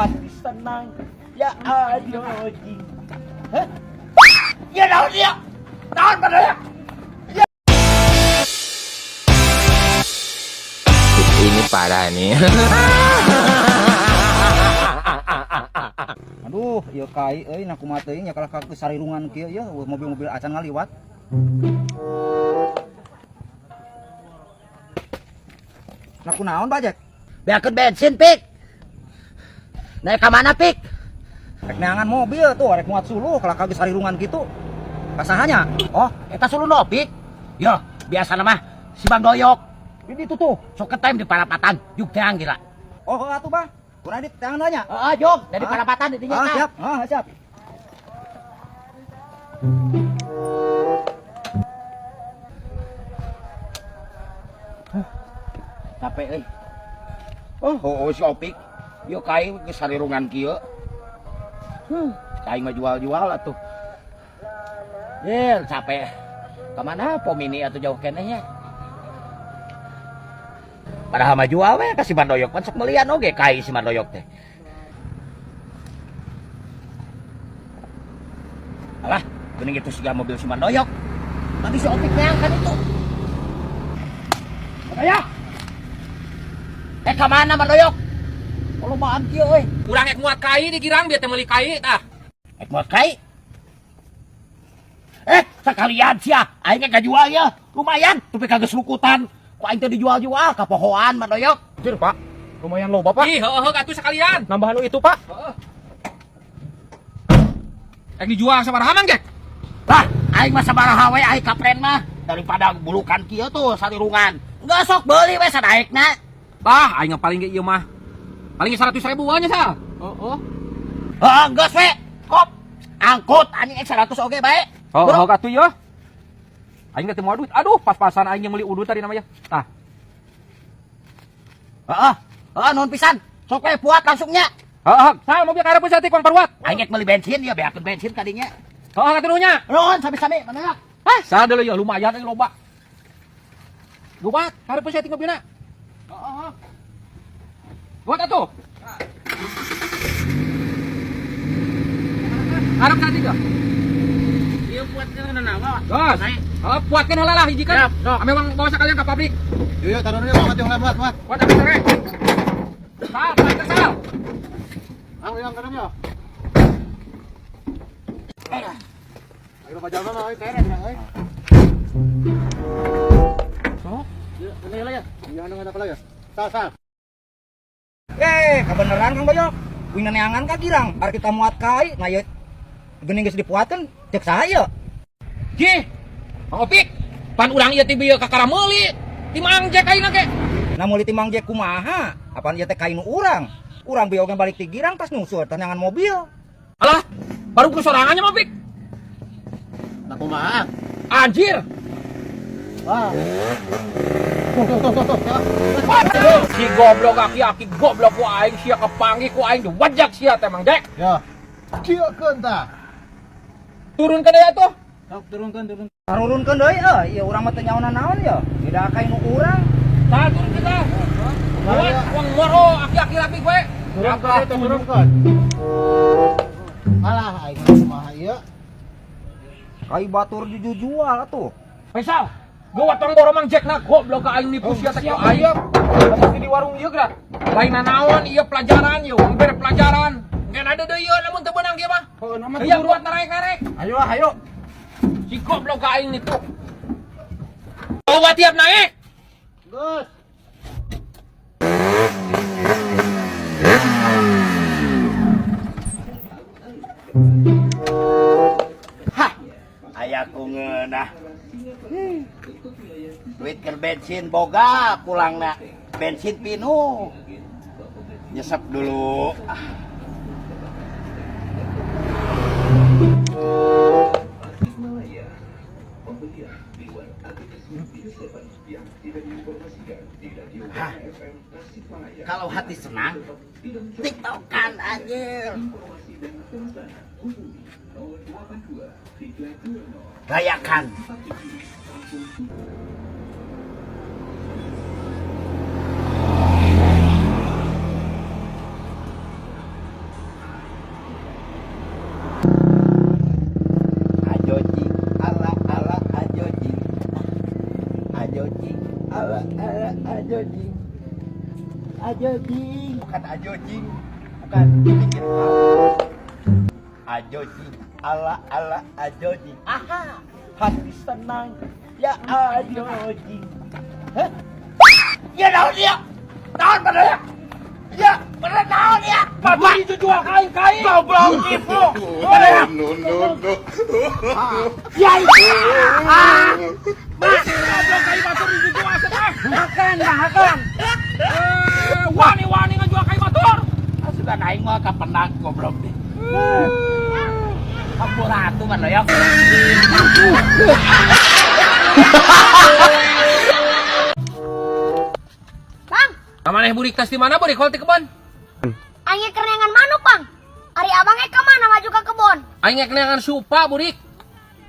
pasti senang. Ya aduh jing. Hah? Ya naon dia? Naon padahal? Ini parah nih. Aduh, ieu kai euy na kumaha teuing nya kalahkah ke sarirungan kieu ya mobil-mobil acan ngaliwat. Nah kunaon bajek? Beakeun bensin pik. Naik ka mana pik? Rek neangan mobil tuh rek muat suluh kalahkah ge sarirungan kitu. Kasahanya? Oh, eta suluh no pik. Yo, biasa mah si Bang Doyok. Ini tuh tuh. Sok ketem di Palapatan, juk teang gila. Oh, atuh bah. Kurang dit teangan nanya. Heeh, juk dari Palapatan di dinya. Siap. Siap. Capek euy. Oh, si Opik. Yo kai geus sarirungan kieu. Kai mah jual-jual atuh. Yel, capek. Kemana Pomini atuh jauh kenehnya? Padahal mah jual we ka si Mandoyok pan sok melian oge kai si Mandoyok teh. Alah, geuning itu siga mobil si Mandoyok. Tadi si Opik neangkan itu. Aya. Ka mana Mandoyok? Lomaan kieu euy. Urang ek muat kai di girang biar teh meuli kai tah. Ek muat kai. Sekalian sia, aing ge jual ya. Lumayan, tapi kagak selukutan. Kok aing teh dijual-jual ka pohoan Mandoyok. Jir, Pak. Lumayan loba, Pak. Ih, heueuh atuh sekalian. Nambahan itu, Pak. Heeh. Ek dijual sabaraha mang gek? Lah, aing mah sabaraha we aing kapren mah daripada bulukan kieu tuh sarirungan. Enggak sok beuli we sadaekna. Bah, aing paling ge ieu mah. Paling 100.000 nya sal. Heeh. Heeh, geus we. Kop. Angkut anjing 100 oge bae. Heueuh atuh ieu. Aing teh moal duit. Aduh, pas-pasan aing yang meuli udut tadi namanya. Tah. Heeh, nuhun pisan. Sok we puat langsungnya. Heeh, sal mobil karep saya ti Kang Parwat. Aing geus meuli bensin ya beakeun bensin kadinya. Heeh, katununya. Nuhun sami-sami Mandoyok. Hah, sal deuleu ya lumayan euy loba. Gubat, karep saya ti mobilna. Heeh. Buat atuh. Harap tadi ka? Ieu puat kana nawa. Gas. Puatkeun heula lah hiji kan. Ame mang bawa sakalian ka pabrik. Yuk, taruh dulu, muat. Buat apa sare? Sal, sal. Yang kadang ya. Ayo pajalan lah, teren ya, euy. Sok. Ini lah ya. Jangan ada apa lagi. Sal. Kebeneran Kang Boyok. Wing neangan ka girang, bar kita muat kai, nah ye geuning geus dipuatkeun cek saha Ji. Mang Opik. Pan urang ieu ti bieu kakara meuli. Ti Mang Jek ayeuna ge. Nah meuli timang jek kumaha? Apaan ieu teh kainu urang? Urang beogan balik ti girang pas nyusul teh neangan mobil. Alah, baru ku sorangannya Mang Opik. Nah kumaha? Anjir. Wah. Si goblok aki goblok ku aing sia kepanggih ku aing diwajak sia teh Mang Jek. Ya. Ciekeun tah. Turunkeun deui atuh. Sok turunkeun. Tarurunkeun deui ieu urang mah teh nyaona naon ya? Beda kainu urang. Tah turun kita. Buat uang moro aki-aki rapi gue. Turunkeun. Alah aing kumaha ieu? Kai batur dijual atuh. Faisal, gue watong boro Mang Jek na goblok ka aing nipu sia teh kieu aing. Mesti di warung ieu geura. Lain naon ieu pelajaran ieu, uang bere pelajaran. Ngan ada deui ieu lamun teu beunang kieu mah. Heuh nama Ieu buat narek-narek. Ayo. Si goblok ka aing nitu. Bawa tiap naik. Gus. Hah, aya ku ngeunah. Duit keur bensin boga pulangna. Bensin pinu. Nyesep dulu. Hah, kalau hati senang, tiktokan anjir. Rayakan. Ajo jing. Ajo jing, bukan ajo jing. Bukan pinggir kau. Ajo jing. Ala ajo jing. Aha. Hati senang. Ya ajo jing. Hah? Ya naon dia. Naon bener ya? Ya, bener naon ya? Bapak itu jual kain-kain. Goblok tipu. Bener ya? No. Ya itu. Ah. Goblok kain batur dijual seteh. Makan. Wani ngejual kain batur. Sudah naik mah kapenak goblok deh. Kampuratu man loyok. Bang, Amaneh burik tas di mana burik? Kalau di kebon. aing kerenangan manuk, Bang. Ari abangnya kemana maju ke kebon? Aing ngek supa burik.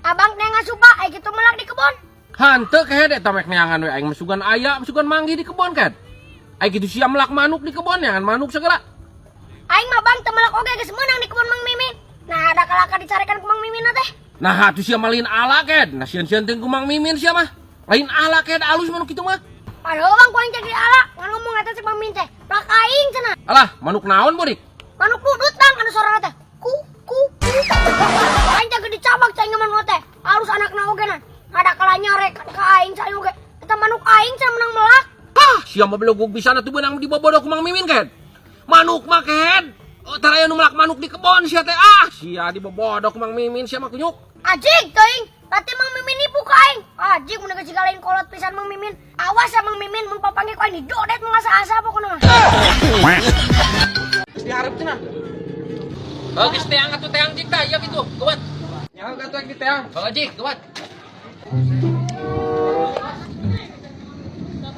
Abang nengan supa, aing gitu melak di kebon. Hante kayak dek tamek neangan we aing masukan aya, masukan manggi di kebon kan. Aing gitu siam melak manuk di kebon neangan manuk segala. Aing mah Bang temelak oge geus meunang di kebon Mang Mimin. Nah, ada kalaka dicarekan ku Mang Mimin teh. Nah, atuh sia malin ala kan. Nah, sian-sian teh ku Mang Mimin sia mah. Lain ala kan alus manuk kitu mah. Padahal Bang ku aing jadi ala, ngan ngomong eta si Mang Mimin teh. Plak aing cenah. Alah, manuk naon burik? Manuk dudut Bang anu sorana teh. Ku. Aing jaga dicabak cai ngaman teh. Alus anakna oge na. Ada kala nyarek ka aing cai oge. Eta manuk aing cenah menang melak. Hah, sia mah belogog bisa atuh beunang dibobodoh ku Mang Mimin kan. Manuk mah kan. Oh, taraya nu melak manuk di kebon sia teh. Ah, sia dibobodoh ku Mang Mimin sia mah kunyuk. Ajig teuing. Berarti Mang Mimin nipu ka aing. Ajig mun geus lain kolot pisan Mang Mimin. Awas ya Mang Mimin mun papanggih ku aing didodet mengasa-asa pokona mah. Geus dihareup cenah. Oh, geus teang atuh teang jik tah, ieu kitu. Geuat. Nyaho ka atuh di teang. Oh, jik, geuat.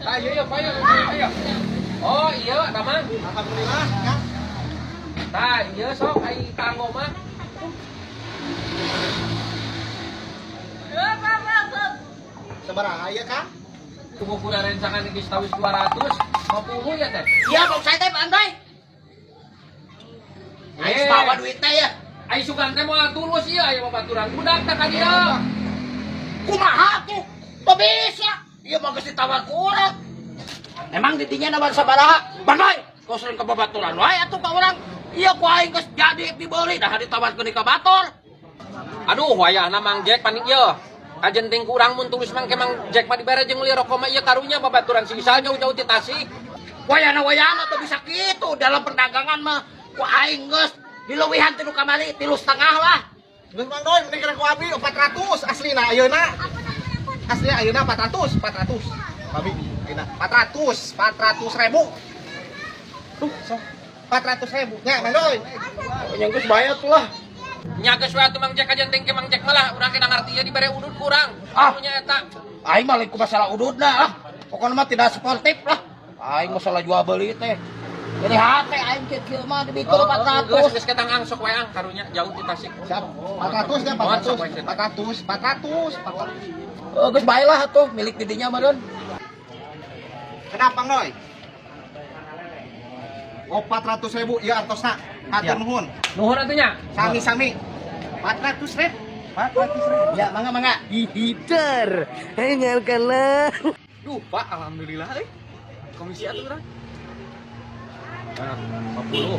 Ayo, ayo. Oh, iya, Damang. Alhamdulillah, ya. Tah, iya sok ai kanggo mah. Sabaraha ya Kang? Tunggu kuda rencangan geus tawis 200, 50 ya teh. Iya, kok saya teh pandai. Aing bawa duit teh ya. Ai sugan teh moal tulus ieu aya babaturan budak teh ka dieu. Kumaha tuh? Teu bisa. Ieu mah geus ditawar ku urang. Emang di dinya nabar sabaraha? Pandai. Kau sering ke babaturan wae atuh ka urang. Iya ku aing geus jadi dibeli dah ditawarkeun ka batur. Aduh, wayahna Mang Jack panik ieu. Kajenting kurang mun tulis Mang ke Mang Jack mah dibere jeung meuli rokok mah ieu karunya babaturan sisa jauh-jauh ti Tasik. Wayana teu bisa kitu dalam perdagangan mah. Ku aing geus dileuwihan 3 kamari 3,5 lah. Geus Mang Doy, mending kena ku abi 400 aslina ayeuna. Asli ayeuna 400. Babi, ayeuna 400 ribu. Tuh, so 400 ribu. Nya, Mang Doy. Nya geus bayar tuh lah. Nya geus we atuh Mang Jack kajenting ke Mang Jack mah lah urang kena ngarti ieu dibere udud kurang. Ah. Karunya eta. Aing mah lain ku masalah ududna lah. Pokona mah tidak sportif lah. Aing masalah jual beli teh. Jadi hate aing kieu mah dibikul 400. Geus ketang angsok wae ang karunya jauh ti Tasik. Siap. 400 nya 400. Geus bae lah atuh milik didinya meureun. Kenapa Mang Doy? Oh 400 ribu, iya artosna. Hatur nuhun. Nuhun atuh nya. Sami. 400 ribu. Ya, mangga. Hider. Hengalkanlah. Duh, Pak, alhamdulillah euy. Komisi atuh urang. 50.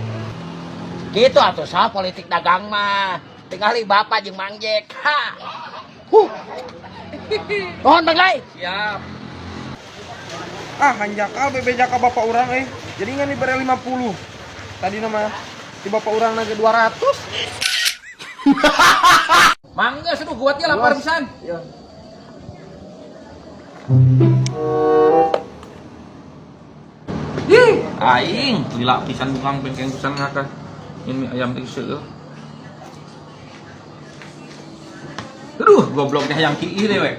Gitu atuh sah politik dagang mah. Tinggali Bapak jeung Mang Jack. Ha. Nuhun Bang Lai. Siap. Ah hanjakal bebejaka bapak orang jadi ngan diberi 50 tadi nama si bapak orang nage 200. Mangga seduh buat ya lapar pisan. Aing lila pisan tukang bengkeng pisan ngakah ini ayam teh seueuh. Aduh, goblok teh yang kieu deh we.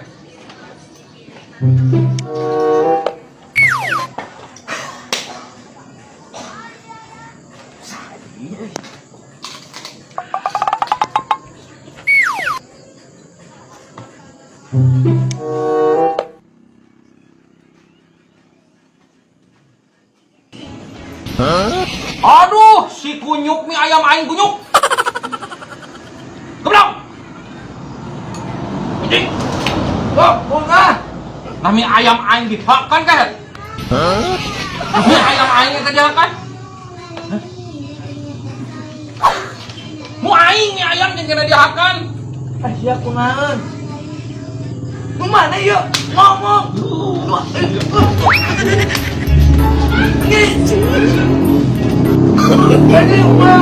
Aduh, si kunyuk mi ayam aing kunyuk. Goblok. Kucing. Oh, bunga. Nami ayam aing dihakan kan? Ini ayam aing yang kerjakan. Mu aing nih ayam yang kena dihakan. Siap kunaon? Mu mana yuk? Ngomong. Jadi no.